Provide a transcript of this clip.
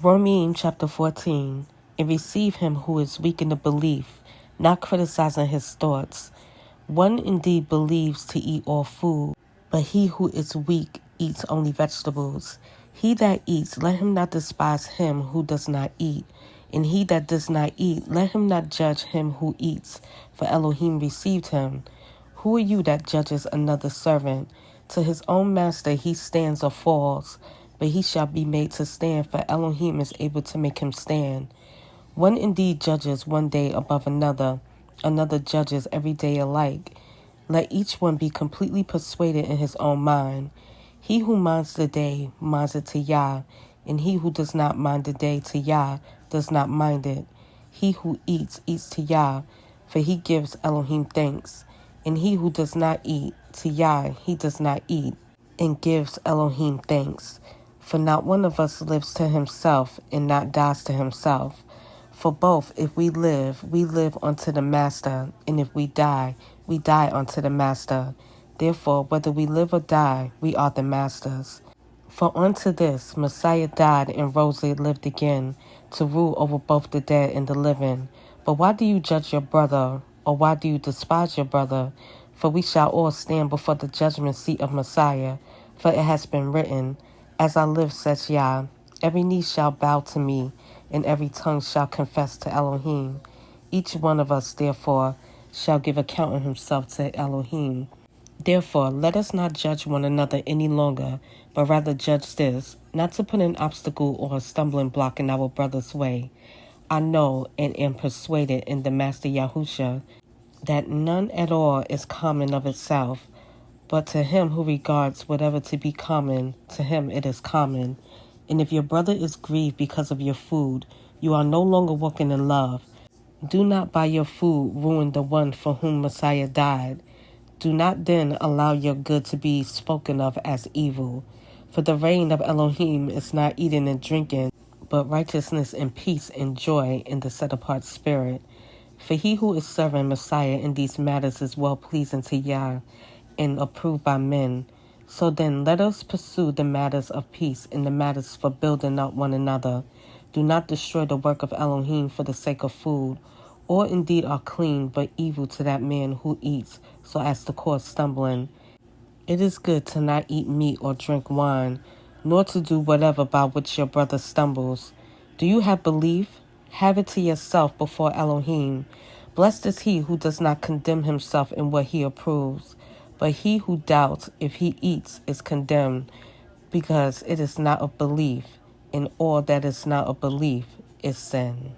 Romiyim chapter 14. And receive him who is weak in the belief, not criticizing his thoughts. One indeed believes to eat all food, but he who is weak eats only vegetables. He that eats, let him not despise him who does not eat. And he that does not eat, let him not judge him who eats, for Elohim received him. Who are you that judges another servant? To his own master he stands or falls, but he shall be made to stand, for Elohim is able to make him stand. One indeed judges one day above another, another judges every day alike. Let each one be completely persuaded in his own mind. He who minds the day minds it to Yah, and he who does not mind the day to Yah does not mind it. He who eats to Yah, for he gives Elohim thanks. And he who does not eat to Yah, he does not eat, and gives Elohim thanks. For not one of us lives to himself, and not dies to himself. For both, if we live unto the Master, and if we die unto the Master. Therefore, whether we live or die, we are the Master's. For unto this Messiah died and rose and lived again, to rule over both the dead and the living. But why do you judge your brother, or why do you despise your brother? For we shall all stand before the judgment seat of Messiah. For it has been written, As I live, says Yah, every knee shall bow to me, and every tongue shall confess to Elohim. Each one of us, therefore, shall give account of himself to Elohim. Therefore, let us not judge one another any longer, but rather judge this, not to put an obstacle or a stumbling block in our brother's way. I know and am persuaded in the Master Yahusha that none at all is common of itself, but to him who regards whatever to be common, to him it is common. And if your brother is grieved because of your food, you are no longer walking in love. Do not by your food ruin the one for whom Messiah died. Do not then allow your good to be spoken of as evil. For the reign of Elohim is not eating and drinking, but righteousness and peace and joy in the set-apart spirit. For he who is serving Messiah in these matters is well-pleasing to Yah and approved by men. So then let us pursue the matters of peace and the matters for building up one another. Do not destroy the work of Elohim for the sake of food, or indeed are clean, but evil to that man who eats, so as to cause stumbling. It is good to not eat meat or drink wine, nor to do whatever by which your brother stumbles. Do you have belief? Have it to yourself before Elohim. Blessed is he who does not condemn himself in what he approves. But he who doubts if he eats is condemned, because it is not of belief, and all that is not of belief is sin.